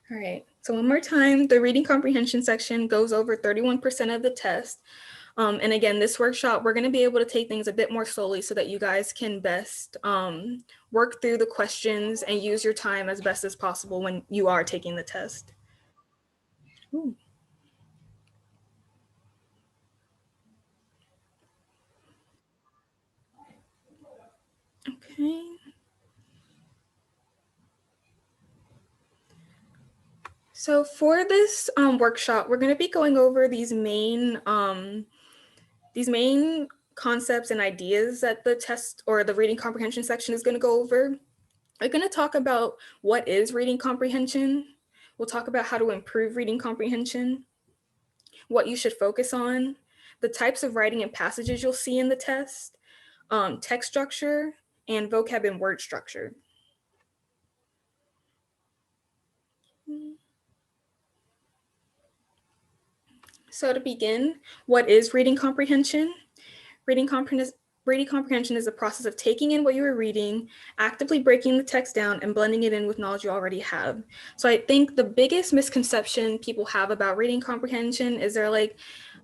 All right, so one more time, the reading comprehension section goes over 31% of the test. And again, this workshop, we're gonna be able to take things a bit more slowly so that you guys can best work through the questions and use your time as best as possible when you are taking the test. Ooh. Okay. So for this workshop, we're going to be going over these main concepts and ideas that the test or the reading comprehension section is going to go over. We're going to talk about what is reading comprehension. We'll talk about how to improve reading comprehension, what you should focus on, the types of writing and passages you'll see in the test, text structure, and vocab and word structure. So to begin, what is reading comprehension? Reading comprehension is the process of taking in what you are reading, actively breaking the text down, and blending it in with knowledge you already have. So I think the biggest misconception people have about reading comprehension is they're like,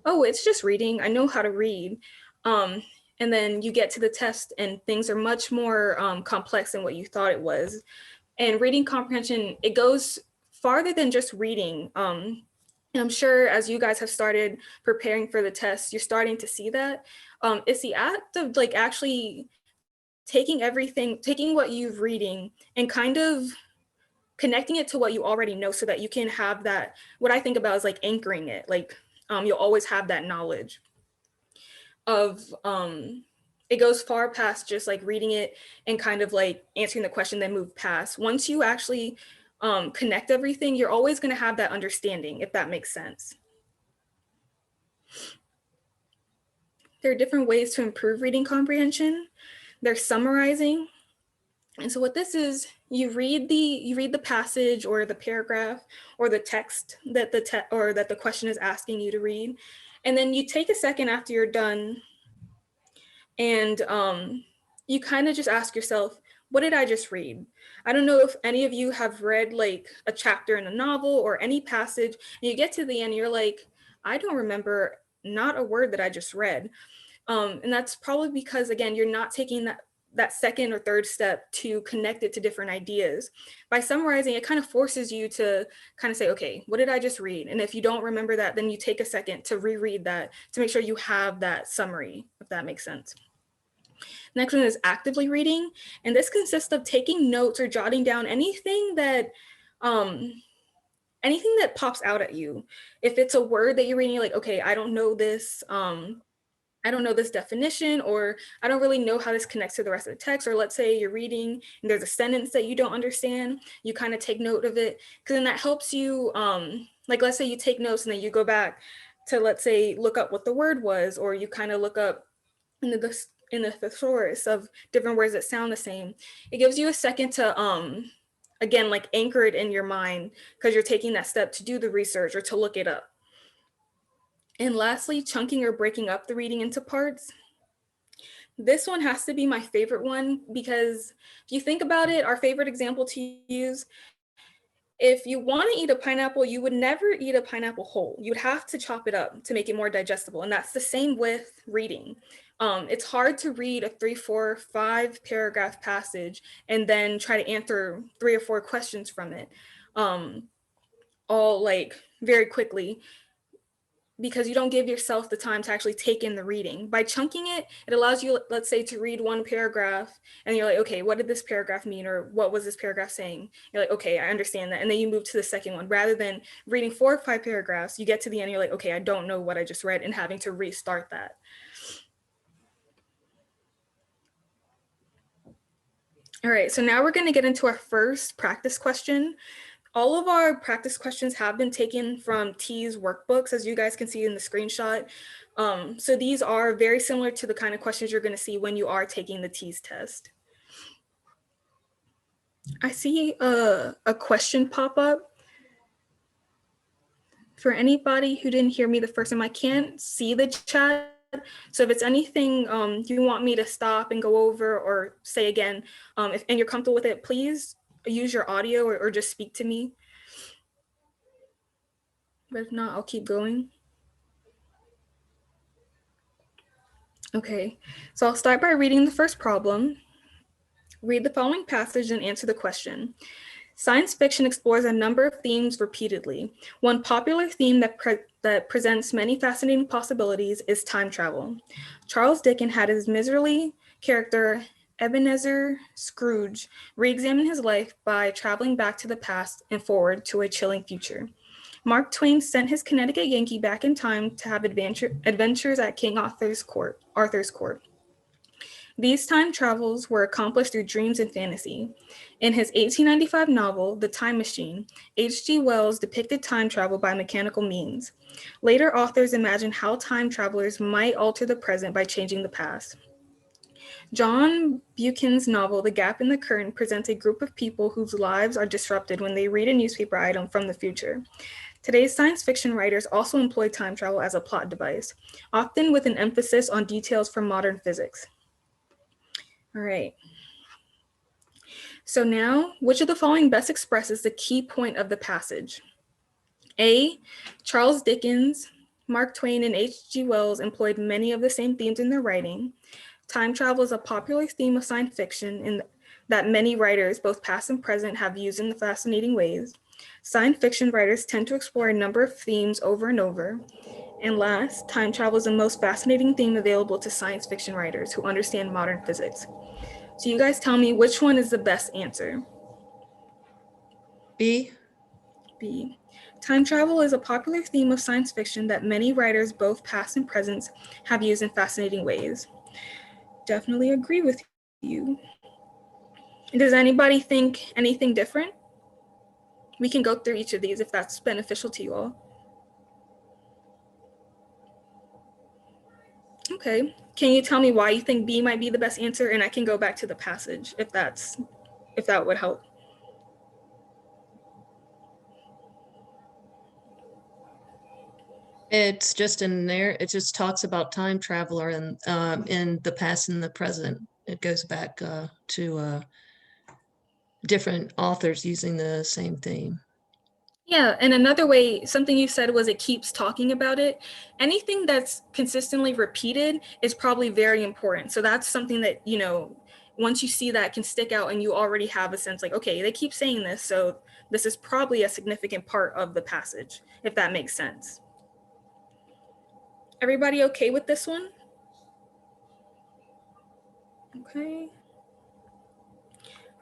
oh, it's just reading. I know how to read. And then you get to the test and things are much more complex than what you thought it was. And reading comprehension, it goes farther than just reading. And I'm sure as you guys have started preparing for the test, you're starting to see that. It's the act of like actually taking what you've reading and kind of connecting it to what you already know so that you can have that, what I think about is like anchoring it. Like you'll always have that knowledge of, it goes far past just like reading it and kind of like answering the question, then move past. Once you actually connect everything, you're always going to have that understanding, if that makes sense. There are different ways to improve reading comprehension. There's summarizing. And so what this is, you read the passage or the paragraph or the text that the question is asking you to read. And then you take a second after you're done and you kind of just ask yourself, what did I just read? I don't know if any of you have read like a chapter in a novel or any passage, and you get to the end, you're like, I don't remember not a word that I just read. And that's probably because, again, you're not taking that second or third step to connect it to different ideas. By summarizing, it kind of forces you to kind of say, okay, what did I just read? And if you don't remember that, then you take a second to reread that to make sure you have that summary, if that makes sense. Next one is actively reading. And this consists of taking notes or jotting down anything that pops out at you. If it's a word that you're reading, you're like, okay, I don't know this. I don't know this definition, or I don't really know how this connects to the rest of the text. Or let's say you're reading and there's a sentence that you don't understand, you kind of take note of it, because then that helps you, like let's say you take notes and then you go back to, let's say, look up what the word was, or you kind of look up in the thesaurus of different words that sound the same. It gives you a second to, again, like anchor it in your mind because you're taking that step to do the research or to look it up. And lastly, chunking or breaking up the reading into parts. This one has to be my favorite one because if you think about it, our favorite example to use, if you want to eat a pineapple, you would never eat a pineapple whole. You would have to chop it up to make it more digestible. And that's the same with reading. It's hard to read a 3, 4, 5 paragraph passage and then try to answer 3 or 4 questions from it, all like very quickly, because you don't give yourself the time to actually take in the reading. By chunking it, it allows you, let's say, to read one paragraph and you're like, okay, what did this paragraph mean? Or what was this paragraph saying? You're like, okay, I understand that. And then you move to the second one. Rather than reading 4 or 5 paragraphs, you get to the end, you're like, okay, I don't know what I just read, and having to restart that. All right, so now we're going to get into our first practice question. All of our practice questions have been taken from TEAS workbooks, as you guys can see in the screenshot. So these are very similar to the kind of questions you're going to see when you are taking the TEAS test. I see a question pop up. For anybody who didn't hear me the first time, I can't see the chat. So if it's anything you want me to stop and go over or say again, and you're comfortable with it, please use your audio or just speak to me. but if not, I'll keep going. Okay, so I'll start by reading the first problem. Read the following passage and answer the question. Science fiction explores a number of themes repeatedly. One popular theme that presents many fascinating possibilities is time travel. Charles Dickens had his miserly character, Ebenezer Scrooge, re-examine his life by traveling back to the past and forward to a chilling future. Mark Twain sent his Connecticut Yankee back in time to have adventures at King Arthur's court. These time travels were accomplished through dreams and fantasy. In his 1895 novel, The Time Machine, H.G. Wells depicted time travel by mechanical means. Later authors imagined how time travelers might alter the present by changing the past. John Buchanan's novel, The Gap in the Curtain, presents a group of people whose lives are disrupted when they read a newspaper item from the future. Today's science fiction writers also employ time travel as a plot device, often with an emphasis on details from modern physics. All right. So now, which of the following best expresses the key point of the passage? A, Charles Dickens, Mark Twain, and H.G. Wells employed many of the same themes in their writing. Time travel is a popular theme of science fiction in that many writers, both past and present, have used in fascinating ways. Science fiction writers tend to explore a number of themes over and over. And last, time travel is the most fascinating theme available to science fiction writers who understand modern physics. So you guys tell me which one is the best answer. B. B. Time travel is a popular theme of science fiction that many writers, both past and present, have used in fascinating ways. Definitely agree with you. Does anybody think anything different? We can go through each of these if that's beneficial to you all. Okay. Can you tell me why you think B might be the best answer? And I can go back to the passage if that would help. It's just in there. It just talks about time traveler and in the past and the present. It goes back to different authors using the same theme. Yeah, and another way, something you said was it keeps talking about it. Anything that's consistently repeated is probably very important. So that's something that, once you see that can stick out and you already have a sense like, okay, they keep saying this, so this is probably a significant part of the passage, if that makes sense. Everybody okay with this one? Okay.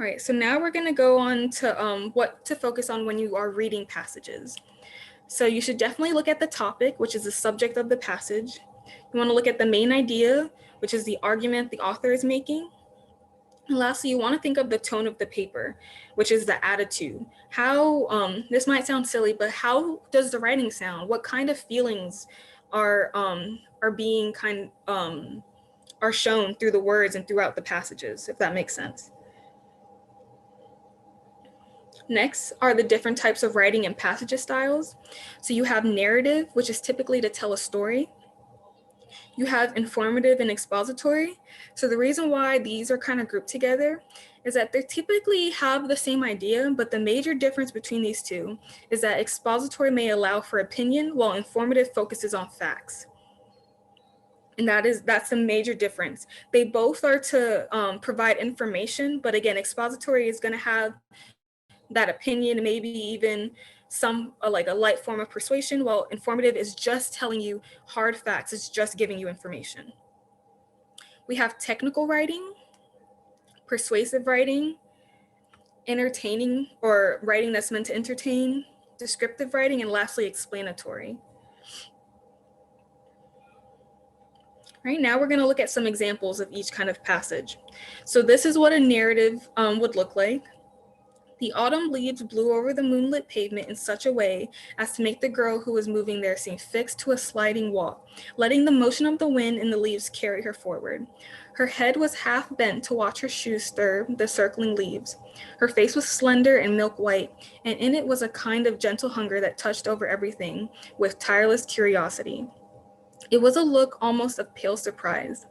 All right, so now we're going to go on to what to focus on when you are reading passages. So you should definitely look at the topic, which is the subject of the passage. You want to look at the main idea, which is the argument the author is making. And lastly, you want to think of the tone of the paper, which is the attitude. How, this might sound silly, but how does the writing sound? What kind of feelings are being are shown through the words and throughout the passages, if that makes sense. Next are the different types of writing and passage styles. So you have narrative, which is typically to tell a story. You have informative and expository. So the reason why these are kind of grouped together is that they typically have the same idea, but the major difference between these two is that expository may allow for opinion while informative focuses on facts. And that's the major difference. They both are to provide information, but again, expository is going to have that opinion, maybe even some like a light form of persuasion, while informative is just telling you hard facts, it's just giving you information. We have technical writing, persuasive writing, entertaining or writing that's meant to entertain, descriptive writing, and lastly, explanatory. Right now, we're going to look at some examples of each kind of passage. So this is what a narrative would look like. The autumn leaves blew over the moonlit pavement in such a way as to make the girl who was moving there seem fixed to a sliding walk, letting the motion of the wind and the leaves carry her forward. Her head was half bent to watch her shoes stir the circling leaves. Her face was slender and milk white, and in it was a kind of gentle hunger that touched over everything with tireless curiosity. It was a look almost of pale surprise.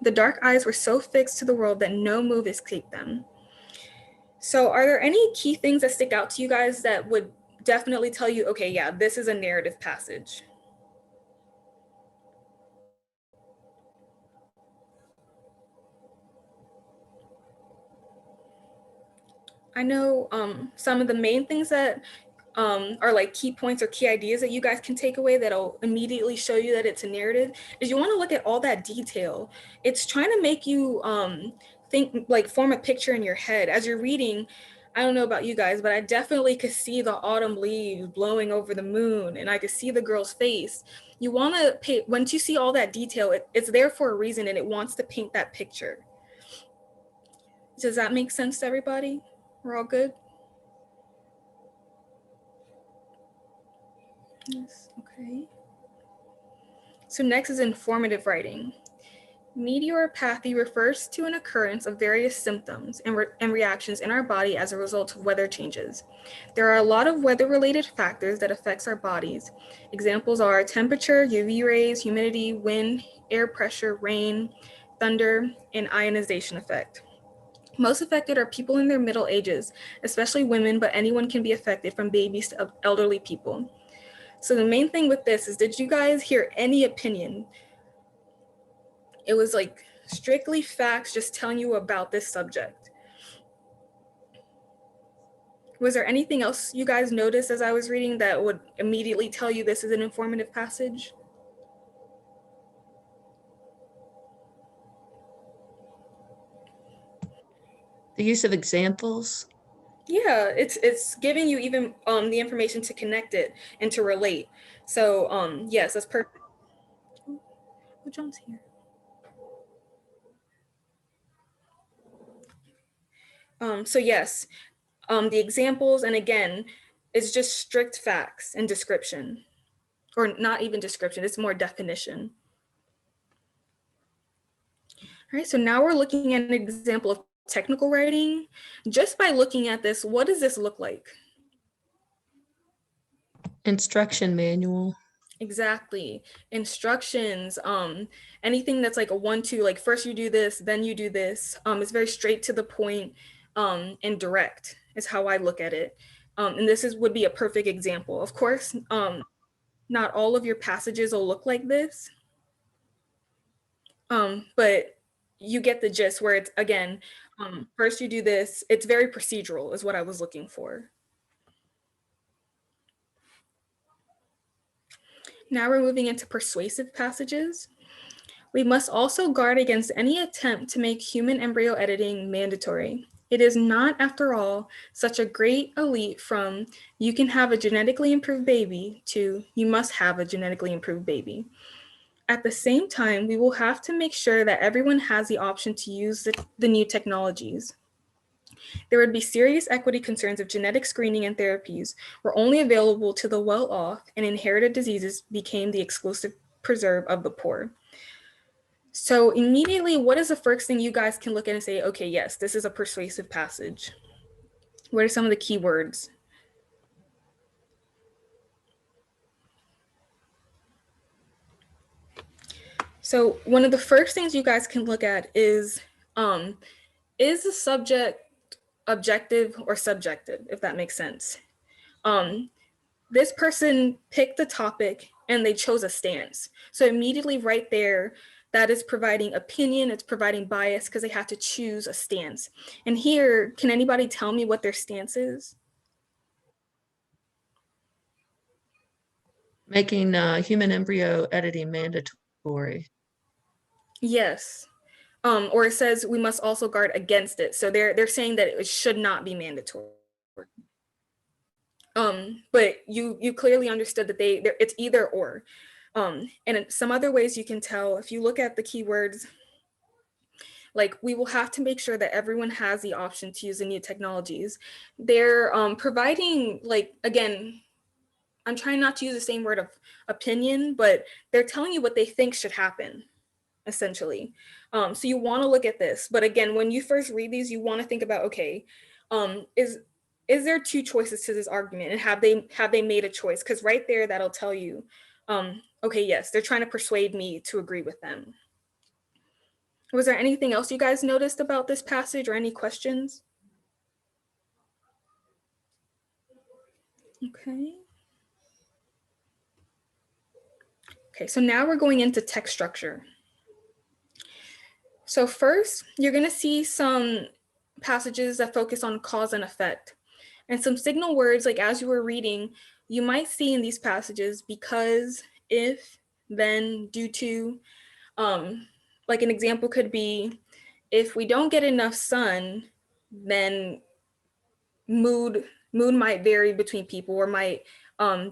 The dark eyes were so fixed to the world that no move escaped them. So are there any key things that stick out to you guys that would definitely tell you, okay, yeah, this is a narrative passage. I know some of the main things that are like key points or key ideas that you guys can take away that'll immediately show you that it's a narrative is you want to look at all that detail. It's trying to make you think, like form a picture in your head as you're reading. I don't know about you guys, but I definitely could see the autumn leaves blowing over the moon, and I could see the girl's face. You want to pay, once you see all that detail, it's there for a reason, and it wants to paint that picture. Does that make sense to everybody? We're all good? Yes, okay. So next is informative writing. Meteoropathy refers to an occurrence of various symptoms and reactions in our body as a result of weather changes. There are a lot of weather-related factors that affects our bodies. Examples are temperature, UV rays, humidity, wind, air pressure, rain, thunder, and ionization effect. Most affected are people in their middle ages, especially women, but anyone can be affected from babies to elderly people. So the main thing with this is, did you guys hear any opinion? It was like strictly facts, just telling you about this subject. Was there anything else you guys noticed as I was reading that would immediately tell you this is an informative passage? The use of examples. Yeah, it's giving you even the information to connect it and to relate. So yes, that's perfect. Oh, John's here. So yes, the examples, and again, it's just strict facts and description, or not even description, it's more definition. All right, so now we're looking at an example of technical writing. Just by looking at this, what does this look like? Instruction manual. Exactly. Instructions, anything that's like a 1-2, like first you do this, then you do this. It's very straight to the point, and direct is how I look at it. And this would be a perfect example. Of course, not all of your passages will look like this, but you get the gist where it's, again, first you do this. It's very procedural is what I was looking for. Now we're moving into persuasive passages. We must also guard against any attempt to make human embryo editing mandatory. It is not, after all, such a great a leap from you can have a genetically improved baby to you must have a genetically improved baby. At the same time, we will have to make sure that everyone has the option to use the new technologies. There would be serious equity concerns if genetic screening and therapies were only available to the well-off and inherited diseases became the exclusive preserve of the poor. So immediately, what is the first thing you guys can look at and say, okay, yes, this is a persuasive passage? What are some of the key words? So one of the first things you guys can look at is the subject objective or subjective, if that makes sense? This person picked the topic and they chose a stance. So immediately right there, that is providing opinion, it's providing bias because they have to choose a stance. And here, can anybody tell me what their stance is? Making human embryo editing mandatory. Yes. Or it says we must also guard against it. So they're saying that it should not be mandatory. But you clearly understood that it's either or. And some other ways you can tell, if you look at the keywords, like we will have to make sure that everyone has the option to use the new technologies. They're providing, like, again, I'm trying not to use the same word of opinion, but they're telling you what they think should happen, essentially. So you want to look at this, but again, when you first read these, you want to think about, okay, is there two choices to this argument, and have they made a choice? Because right there, that'll tell you, okay, yes, they're trying to persuade me to agree with them. Was there anything else you guys noticed about this passage or any questions? Okay. Okay, so now we're going into text structure. So first, you're going to see some passages that focus on cause and effect. And some signal words, like as you were reading, you might see in these passages because, if, then, due to. Like an example could be, if we don't get enough sun, then mood might vary between people or might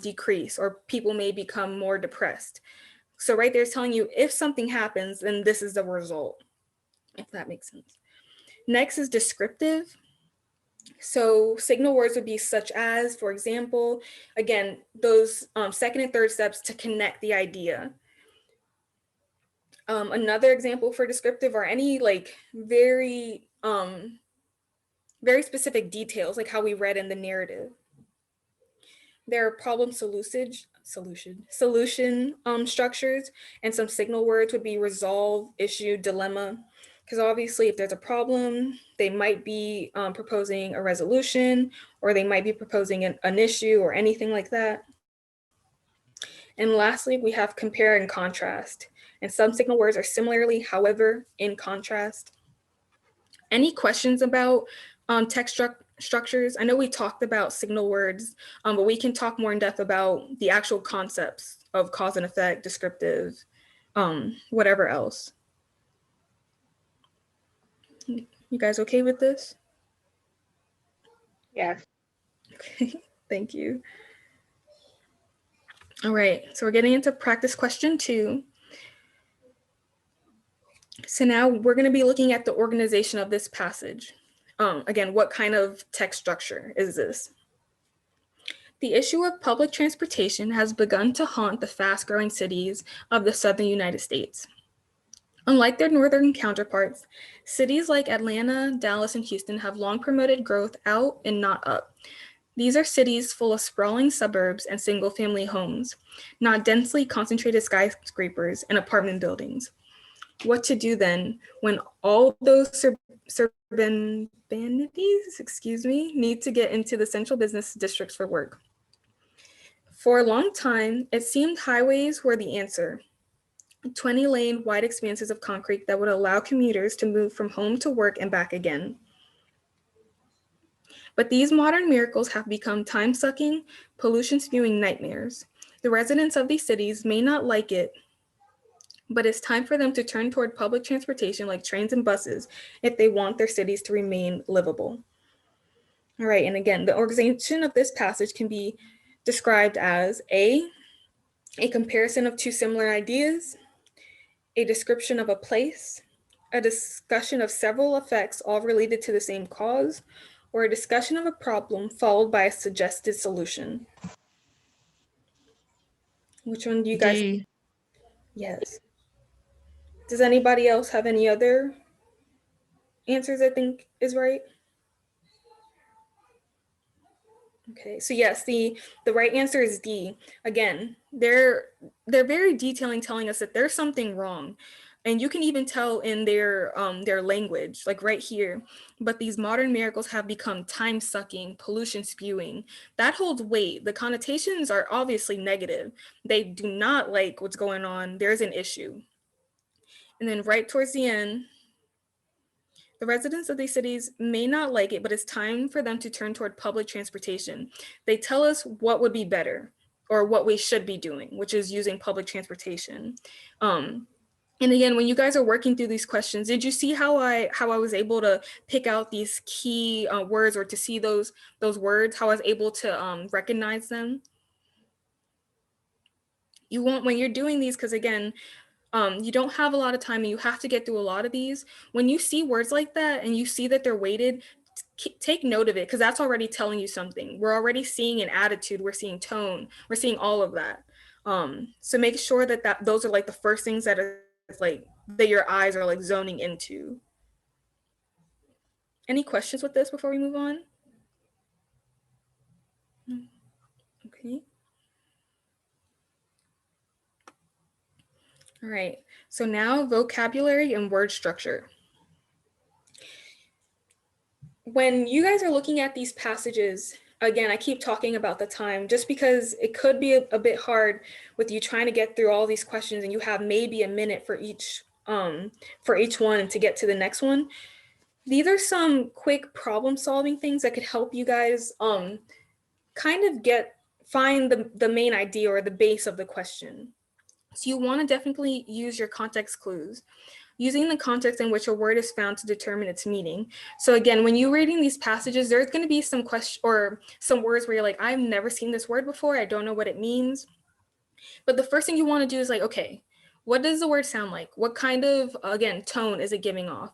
decrease, or people may become more depressed. So right there is telling you if something happens, then this is the result, if that makes sense. Next is descriptive. So signal words would be such as, for example, again, those second and third steps to connect the idea. Another example for descriptive are any like very specific details, like how we read in the narrative. There are problem solution structures, and some signal words would be resolve, issue, dilemma. Because obviously, if there's a problem, they might be proposing a resolution, or they might be proposing an issue or anything like that. And lastly, we have compare and contrast. And some signal words are similarly, however, in contrast. Any questions about text structures? I know we talked about signal words, but we can talk more in depth about the actual concepts of cause and effect, descriptive, whatever else. You guys okay with this? Yes. Okay, thank you. All right, so we're getting into practice question 2. So now we're going to be looking at the organization of this passage. Again, what kind of text structure is this? The issue of public transportation has begun to haunt the fast-growing cities of the southern United States. Unlike their northern counterparts, cities like Atlanta, Dallas, and Houston have long promoted growth out and not up. These are cities full of sprawling suburbs and single-family homes, not densely concentrated skyscrapers and apartment buildings. What to do then when all those suburbanities, need to get into the central business districts for work? For a long time, it seemed highways were the answer. 20-lane wide expanses of concrete that would allow commuters to move from home to work and back again. But these modern miracles have become time-sucking, pollution-spewing nightmares. The residents of these cities may not like it, but it's time for them to turn toward public transportation like trains and buses if they want their cities to remain livable. All right, and again, the organization of this passage can be described as a comparison of two similar ideas, a description of a place, a discussion of several effects all related to the same cause, or a discussion of a problem followed by a suggested solution. Which one do you guys? D. Yes. Does anybody else have any other answers I think is right? Okay, so yes, the right answer is D. Again, they're very detailing, telling us that there's something wrong, and you can even tell in their language, like right here. But these modern miracles have become time-sucking, pollution-spewing. That holds weight. The connotations are obviously negative. They do not like what's going on. There's an issue. And then right towards the end, the residents of these cities may not like it, but it's time for them to turn toward public transportation. They tell us what would be better or what we should be doing, which is using public transportation. And again, when you guys are working through these questions, did you see how I was able to pick out these key words, or to see those words, how I was able to recognize them? You won't, when you're doing these, because again, you don't have a lot of time and you have to get through a lot of these. When you see words like that and you see that they're weighted, take note of it, because that's already telling you something. We're already seeing an attitude, we're seeing tone, we're seeing all of that. So make sure that those are like the first things that are like that your eyes are like zoning into. Any questions with this before we move on? Okay. All right, so now vocabulary and word structure. When you guys are looking at these passages, Again, I keep talking about the time just because it could be a bit hard with you trying to get through all these questions and you have maybe a minute for each one to get to the next one. These are some quick problem solving things that could help you guys kind of find the main idea or the base of the question. So you want to definitely use your context clues, using the context in which a word is found to determine its meaning. So again, when you're reading these passages, there's going to be some question or some words where you're like, I've never seen this word before. I don't know what it means. But the first thing you want to do is like, okay, what does the word sound like? What kind of, again, tone is it giving off?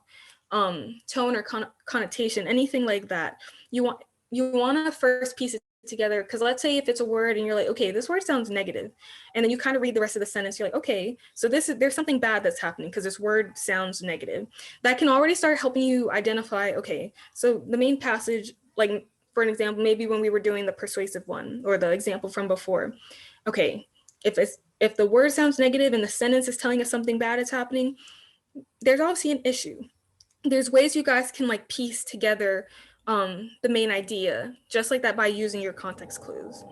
Tone or connotation, anything like that. You want to first piece it together, because let's say if it's a word and you're like, okay, this word sounds negative, and then you kind of read the rest of the sentence, you're like, okay, so there's something bad that's happening because this word sounds negative. That can already start helping you identify, okay, so the main passage, like for an example, maybe when we were doing the persuasive one or the example from before, okay, if the word sounds negative and the sentence is telling us something bad is happening, there's obviously an issue. There's ways you guys can like piece together the main idea just like that by using your context clues.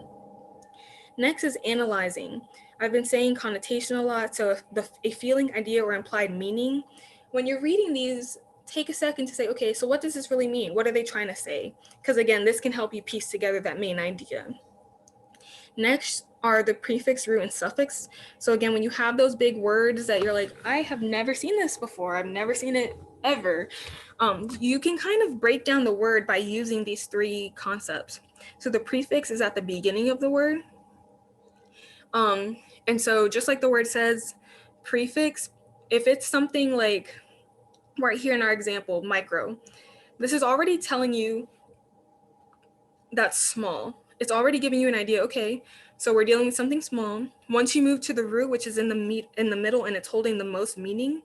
Next is analyzing. I've been saying connotation a lot, so a feeling, idea, or implied meaning. When you're reading these, take a second to say, okay, so what does this really mean? What are they trying to say? Because again, this can help you piece together that main idea. Next are the prefix, root, and suffix. So again, when you have those big words that you're like, I have never seen this before, I've never seen it ever, you can kind of break down the word by using these three concepts. So the prefix is at the beginning of the word. And so just like the word says, prefix, if it's something like right here in our example, micro, this is already telling you that's small. It's already giving you an idea, okay, so we're dealing with something small. Once you move to the root, which is in the middle and it's holding the most meaning,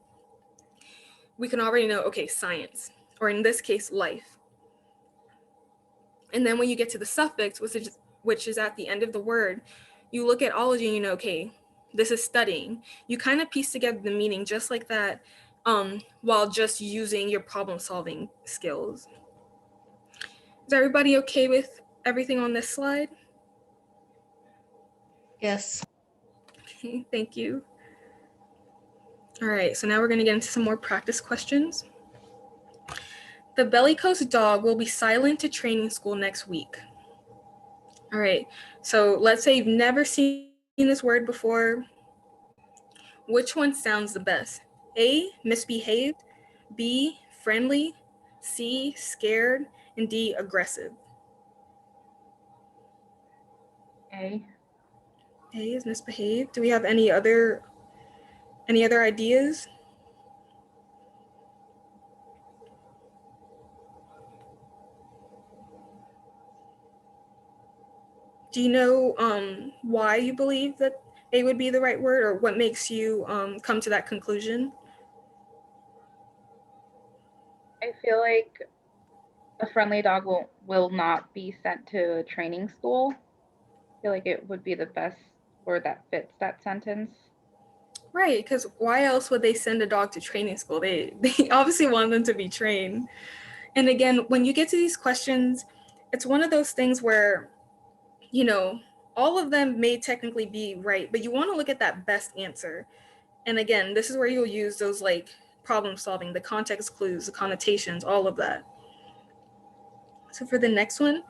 we can already know, okay, science, or in this case, life. And then when you get to the suffix, which is at the end of the word, you look at ology and you know, okay, this is studying. You kind of piece together the meaning just like that, while just using your problem solving skills. Is everybody okay with everything on this slide? Yes. Okay, thank you. All right, so now we're going to get into some more practice questions. The bellicose dog will be silent to training school next week. All right, so let's say you've never seen this word before. Which one sounds the best? A, misbehaved, B, friendly, C, scared, and D, aggressive. A. A is misbehaved. Do we have any other ideas? Do you know why you believe that A would be the right word, or what makes you come to that conclusion? I feel like a friendly dog will not be sent to a training school. I feel like it would be the best word that fits that sentence. Right, because why else would they send a dog to training school? They obviously want them to be trained. And again, when you get to these questions, it's one of those things where, you know, all of them may technically be right, but you want to look at that best answer. And again, this is where you'll use those like problem solving, the context clues, the connotations, all of that. So for the next one,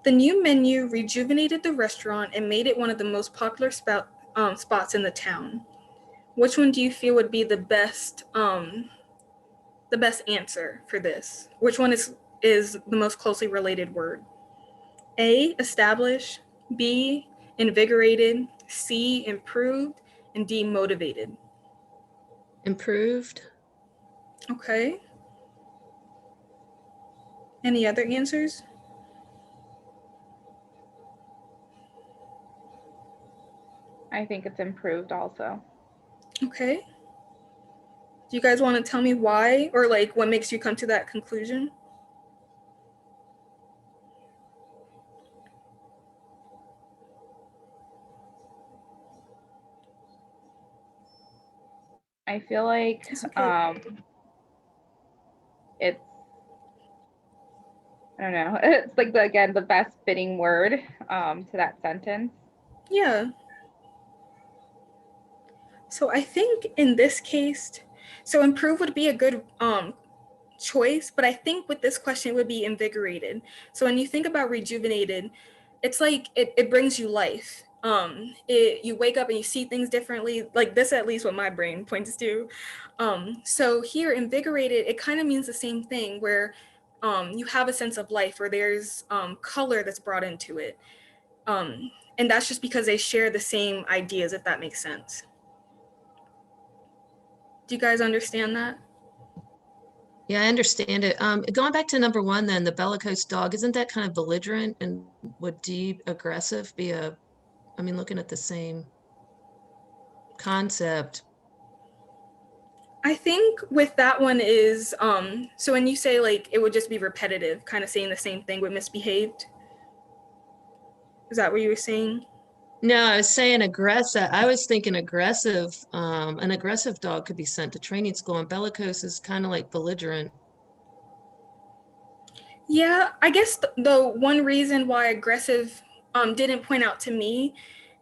the new menu rejuvenated the restaurant and made it one of the most popular spots in the town. Which one do you feel would be the best answer for this? Which one is the most closely related word? A, establish, B, invigorated, C, improved, and D, motivated. Improved. Okay. Any other answers? I think it's improved also. Okay. Do you guys want to tell me why, or like what makes you come to that conclusion? I feel like It's okay. it's I don't know. It's like the best fitting word to that sentence. Yeah. So I think in this case, so improve would be a good choice, but I think with this question it would be invigorated. So when you think about rejuvenated, it's like it brings you life. You wake up and you see things differently, like this, at least what my brain points to. So here, invigorated, it kind of means the same thing, where you have a sense of life, or there's color that's brought into it. And that's just because they share the same ideas, if that makes sense. Do you guys understand that? Yeah, I understand it. Going back to number one, then the bellicose dog, isn't that kind of belligerent, and would D, aggressive, be I mean, looking at the same concept. I think with that one is so when you say like it would just be repetitive, kind of saying the same thing with misbehaved. Is that what you were saying? No, I was saying aggressive. I was thinking aggressive. An aggressive dog could be sent to training school, and bellicose is kind of like belligerent. Yeah, I guess the one reason why aggressive didn't point out to me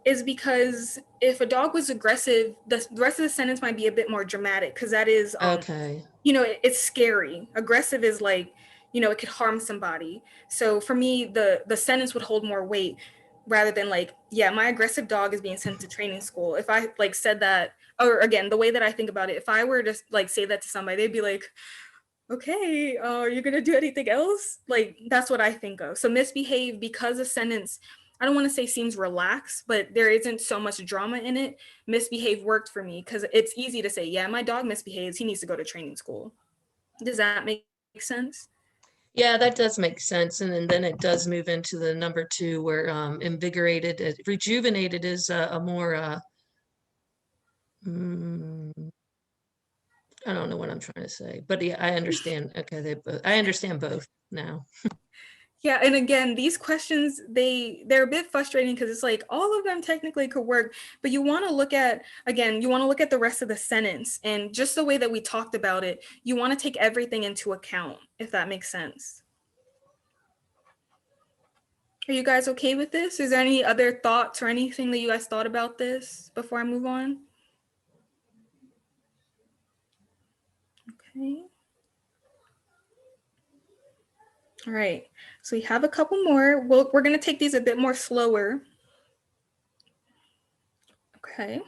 is because if a dog was aggressive, the rest of the sentence might be a bit more dramatic, because that is Okay. it's scary. Aggressive is like, it could harm somebody. So for me, the sentence would hold more weight, rather than like, yeah, my aggressive dog is being sent to training school. If I like said that, or again, the way that I think about it, if I were to like say that to somebody, they'd be like, okay, are you gonna do anything else? Like, that's what I think of. So misbehave, because the sentence, I don't want to say seems relaxed, but there isn't so much drama in it. Misbehave worked for me because it's easy to say, yeah, my dog misbehaves, he needs to go to training school. Does that make sense? Yeah, that does make sense. And then it does move into the number two, where invigorated, rejuvenated is a more, mm, I don't know what I'm trying to say, but yeah, I understand. Okay, I understand both now. Yeah, and again, these questions, they're a bit frustrating because it's like all of them technically could work, but you want to look at, again, you want to look at the rest of the sentence, and just the way that we talked about it, you want to take everything into account, if that makes sense. Are you guys okay with this? Is there any other thoughts or anything that you guys thought about this before I move on? Okay. All right. So we have a couple more. We're going to take these a bit more slower. Okay.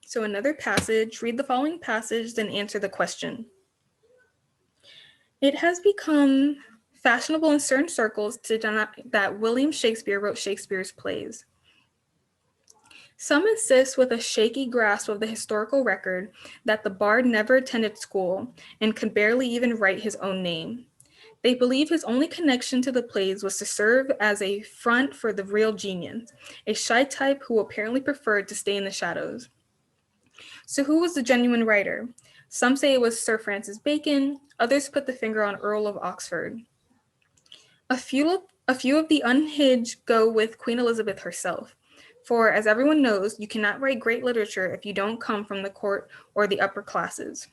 So another passage, read the following passage, then answer the question. It has become fashionable in certain circles to deny that William Shakespeare wrote Shakespeare's plays. Some insist, with a shaky grasp of the historical record, that the bard never attended school and could barely even write his own name. They believe his only connection to the plays was to serve as a front for the real genius, a shy type who apparently preferred to stay in the shadows. So who was the genuine writer? Some say it was Sir Francis Bacon, others put the finger on Earl of Oxford. A few of the unhinged go with Queen Elizabeth herself. For, as everyone knows, you cannot write great literature if you don't come from the court or the upper classes.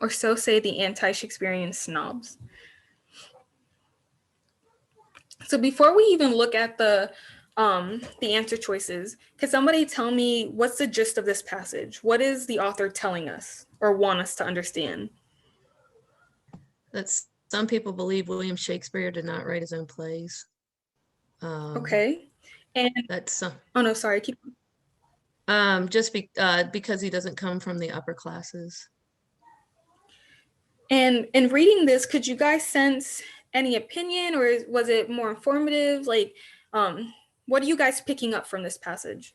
Or so say the anti-Shakespearean snobs. So before we even look at the answer choices, could somebody tell me what's the gist of this passage? What is the author telling us or want us to understand? That's some people believe William Shakespeare did not write his own plays. Okay. And That's oh no, sorry, keep just because he doesn't come from the upper classes. And in reading this, could you guys sense any opinion, or was it more informative? Like, what are you guys picking up from this passage?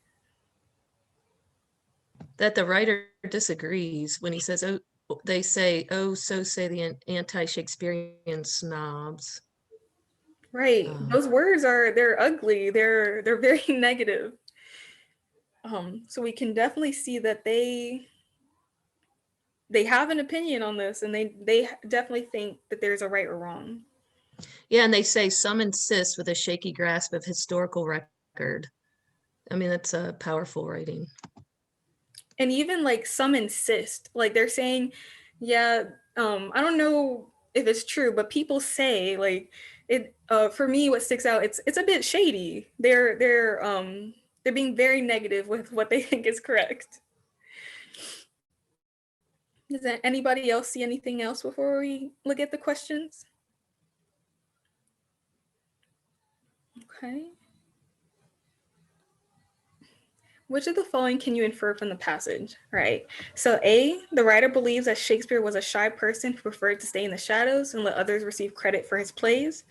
That the writer disagrees when he says, "Oh," they say, "Oh, so say the anti-Shakespearean snobs." Right. Those words they're ugly. They're very negative. So we can definitely see that they have an opinion on this, and they definitely think that there's a right or wrong. Yeah, and they say some insist with a shaky grasp of historical record. I mean, that's a powerful writing. And even like some insist, like they're saying, yeah, I don't know if it's true, but people say like For me, what sticks out, it's a bit shady. They're being very negative with what they think is correct. Does anybody else see anything else before we look at the questions? Okay. Which of the following can you infer from the passage? Right. So A, the writer believes that Shakespeare was a shy person who preferred to stay in the shadows and let others receive credit for his plays.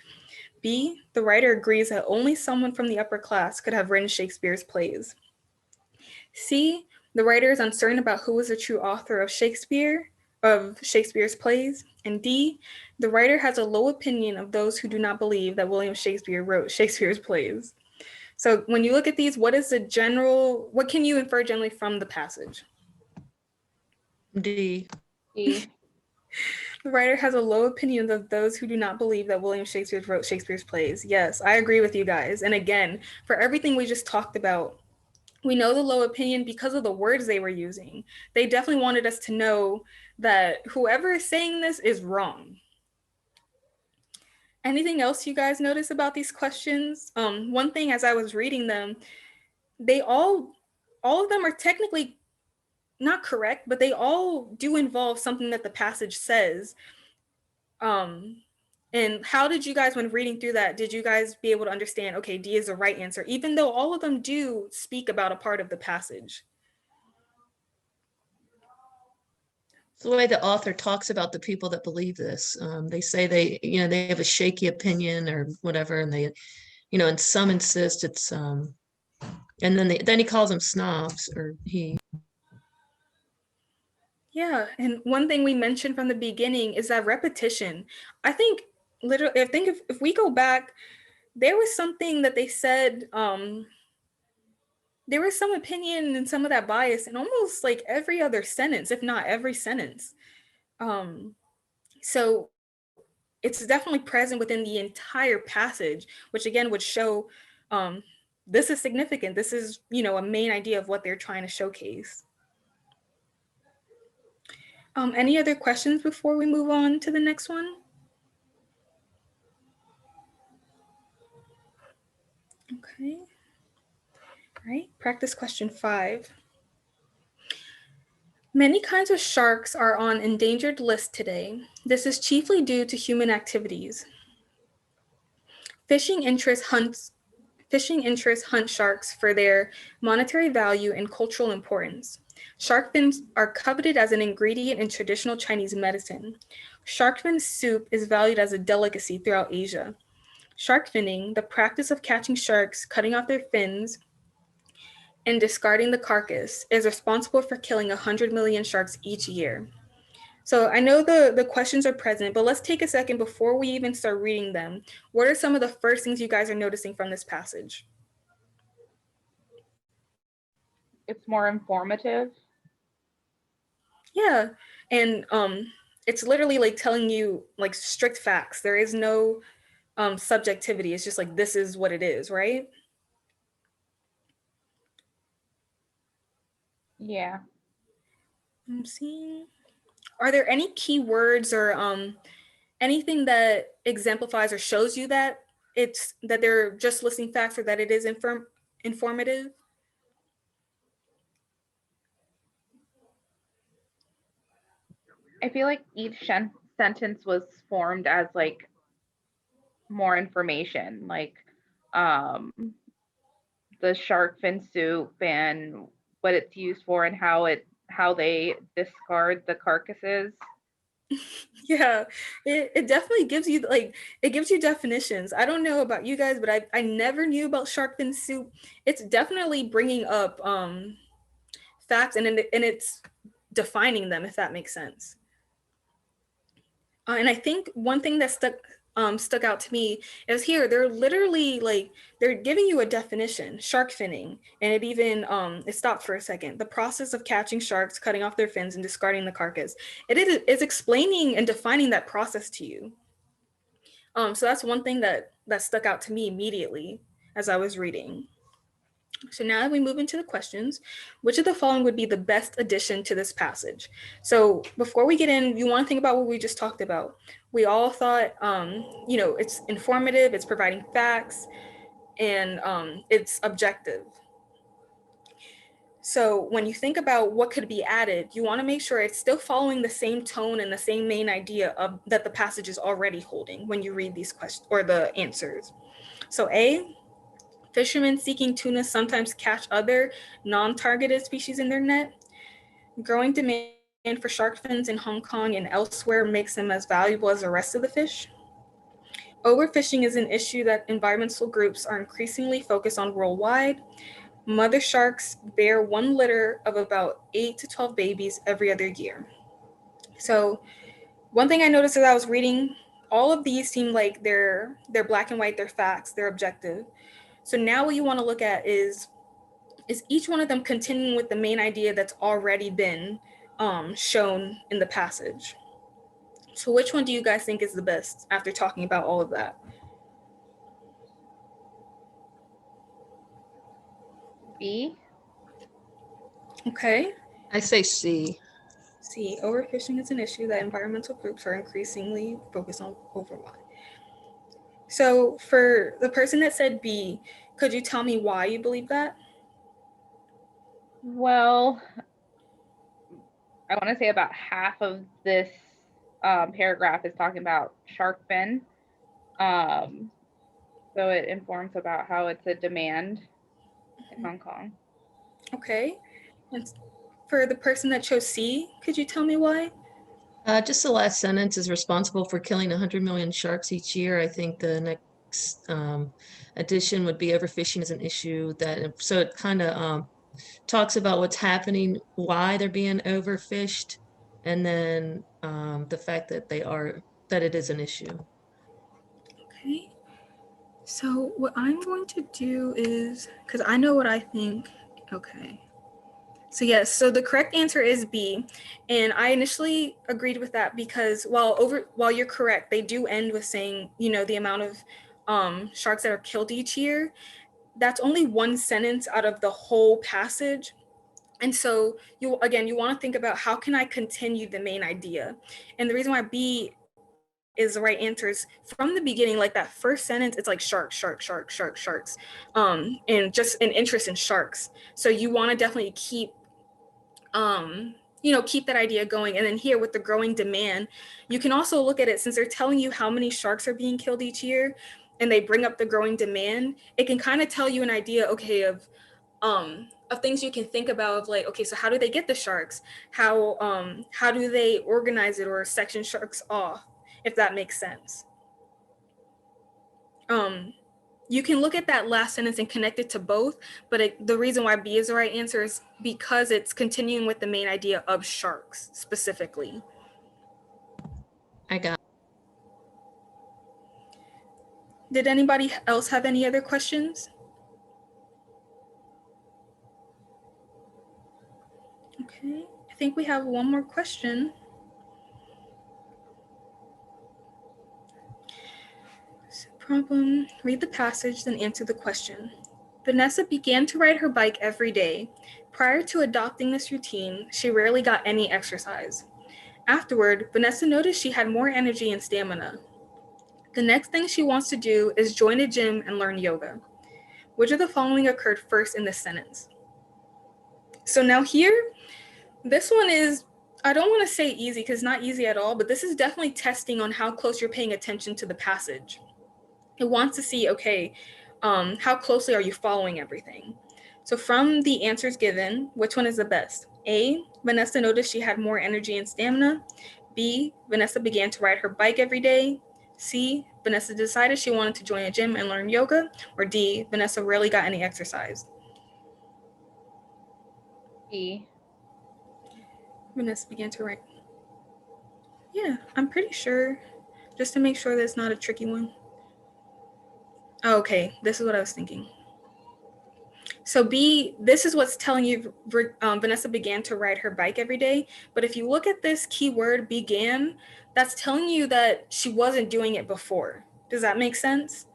B, the writer agrees that only someone from the upper class could have written Shakespeare's plays. C, the writer is uncertain about who was the true author of Shakespeare's plays. And D, the writer has a low opinion of those who do not believe that William Shakespeare wrote Shakespeare's plays. So when you look at these, what can you infer generally from the passage? D. D. The writer has a low opinion of those who do not believe that William Shakespeare wrote Shakespeare's plays. Yes, I agree with you guys. And again, for everything we just talked about, we know the low opinion because of the words they were using. They definitely wanted us to know that whoever is saying this is wrong. Anything else you guys notice about these questions? One thing as I was reading them, all of them are technically not correct, but they all do involve something that the passage says. And how did you guys, when reading through that, did you guys be able to understand, okay, D is the right answer, even though all of them do speak about a part of the passage? It's the way the author talks about the people that believe this. They say they have a shaky opinion or whatever, and and some insist it's, and then he calls them snobs, or he. Yeah, and one thing we mentioned from the beginning is that repetition. I think if we go back, there was something that they said, there was some opinion and some of that bias in almost like every other sentence, if not every sentence. So it's definitely present within the entire passage, which again would show this is significant. This is, a main idea of what they're trying to showcase. Any other questions before we move on to the next one? Okay. All right, practice question 5. Many kinds of sharks are on endangered lists today. This is chiefly due to human activities. Fishing interests hunt sharks for their monetary value and cultural importance. Shark fins are coveted as an ingredient in traditional Chinese medicine. Shark fin soup is valued as a delicacy throughout Asia. Shark finning, the practice of catching sharks, cutting off their fins, and discarding the carcass, is responsible for killing 100 million sharks each year. So I know the questions are present, but let's take a second before we even start reading them. What are some of the first things you guys are noticing from this passage? It's more informative. Yeah, and it's literally like telling you like strict facts. There is no subjectivity. It's just like, this is what it is, right? Yeah. I'm seeing. Are there any key words or anything that exemplifies or shows you that they're just listing facts, or that it is informative? I feel like each sentence was formed as like more information, like the shark fin soup and what it's used for and how they discard the carcasses. Yeah, it definitely gives you definitions. I don't know about you guys, but I never knew about shark fin soup. It's definitely bringing up facts, and it's defining them, if that makes sense. And I think one thing that stuck out to me is here they're literally like they're giving you a definition: shark finning, and it even it stopped for a second. The process of catching sharks, cutting off their fins, and discarding the carcass. It's explaining and defining that process to you. So that's one thing that stuck out to me immediately as I was reading. So now that we move into the questions, which of the following would be the best addition to this passage? So before we get in, you want to think about what we just talked about. We all thought, it's informative, it's providing facts, and it's objective. So when you think about what could be added, you want to make sure it's still following the same tone and the same main idea of that the passage is already holding when you read these questions or the answers. So A, fishermen seeking tuna sometimes catch other non-targeted species in their net. Growing demand for shark fins in Hong Kong and elsewhere makes them as valuable as the rest of the fish. Overfishing is an issue that environmental groups are increasingly focused on worldwide. Mother sharks bear one litter of about 8 to 12 babies every other year. So one thing I noticed as I was reading, all of these seem like they're black and white, they're facts, they're objective. So now what you want to look at is each one of them continuing with the main idea that's already been shown in the passage. So which one do you guys think is the best after talking about all of that? B. Okay. I say C. C, overfishing is an issue that environmental groups are increasingly focused on overwhelm. So for the person that said B, could you tell me why you believe that? Well, I want to say about half of this paragraph is talking about shark fin. So it informs about how it's a demand in Hong Kong. Okay. And for the person that chose C, could you tell me why? Just the last sentence is responsible for killing 100 million sharks each year. I think the next addition would be overfishing is an issue so it kind of talks about what's happening, why they're being overfished, and then the fact that that it is an issue. Okay. So what I'm going to do is, because I know what I think. Okay. So yes, so the correct answer is B. And I initially agreed with that because while you're correct, they do end with saying, the amount of sharks that are killed each year. That's only one sentence out of the whole passage. And so you want to think about how can I continue the main idea? And the reason why B is the right answer is from the beginning, like that first sentence, it's like sharks, and just an interest in sharks. So you want to definitely keep that idea going. And then here with the growing demand, you can also look at it since they're telling you how many sharks are being killed each year and they bring up the growing demand, it can kind of tell you an idea, okay, of things you can think about of like, okay, so how do they get the sharks? How do they organize it or section sharks off, if that makes sense? You can look at that last sentence and connect it to both, but the reason why B is the right answer is because it's continuing with the main idea of sharks specifically. I got. Did anybody else have any other questions? Okay, I think we have one more question. Problem, read the passage, then answer the question. Vanessa began to ride her bike every day. Prior to adopting this routine, she rarely got any exercise. Afterward, Vanessa noticed she had more energy and stamina. The next thing she wants to do is join a gym and learn yoga. Which of the following occurred first in this sentence? So now here, this one is, I don't want to say easy because it's not easy at all, but this is definitely testing on how close you're paying attention to the passage. It wants to see, okay, how closely are you following everything? So from the answers given, which one is the best? A, Vanessa noticed she had more energy and stamina. B, Vanessa began to ride her bike every day. C, Vanessa decided she wanted to join a gym and learn yoga. Or D, Vanessa rarely got any exercise. B. Vanessa began to ride. Yeah, I'm pretty sure. Just to make sure that's not a tricky one. Oh, okay, this is what I was thinking. So B, this is what's telling you Vanessa began to ride her bike every day. But if you look at this keyword began, that's telling you that she wasn't doing it before. Does that make sense?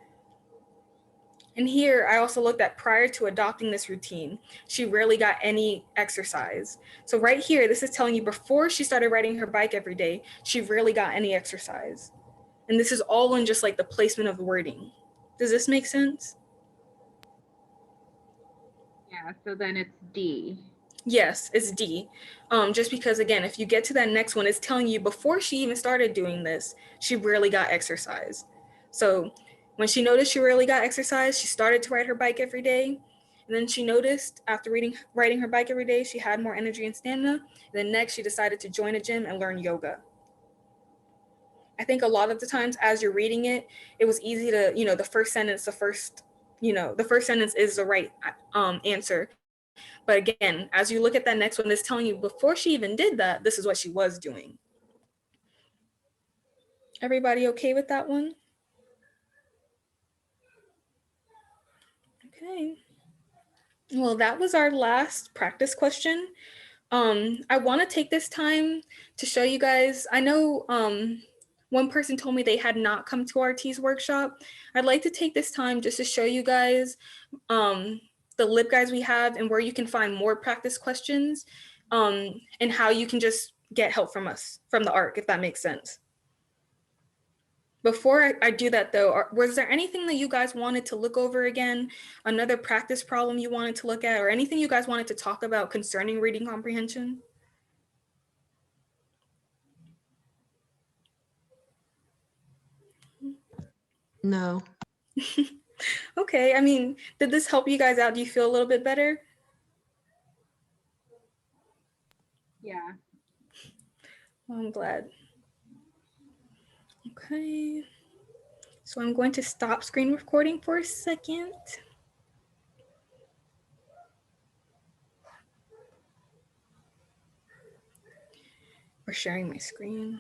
And here, I also looked at prior to adopting this routine, she rarely got any exercise. So right here, this is telling you before she started riding her bike every day, she rarely got any exercise. And this is all in just like the placement of the wording. Does this make sense? Yeah, so then it's D. Yes, it's D. Just because, again, if you get to that next one, it's telling you before she even started doing this, she rarely got exercise. So when she noticed she rarely got exercise, she started to ride her bike every day. And then she noticed after riding her bike every day, she had more energy and stamina. And then next, she decided to join a gym and learn yoga. I think a lot of the times as you're reading it, it was easy to, the first sentence, the first sentence is the right answer. But again, as you look at that next one, it's telling you before she even did that, this is what she was doing. Everybody okay with that one? Okay. Well, that was our last practice question. I want to take this time to show you guys. I know one person told me they had not come to our TEAS workshop. I'd like to take this time just to show you guys the lip guides we have and where you can find more practice questions and how you can just get help from us, from the ARC, if that makes sense. Before I do that though, was there anything that you guys wanted to look over again? Another practice problem you wanted to look at, or anything you guys wanted to talk about concerning reading comprehension? No. Okay, I mean, did this help you guys out? Do you feel a little bit better? Yeah. Well, I'm glad. Okay, so I'm going to stop screen recording for a second. Or sharing my screen.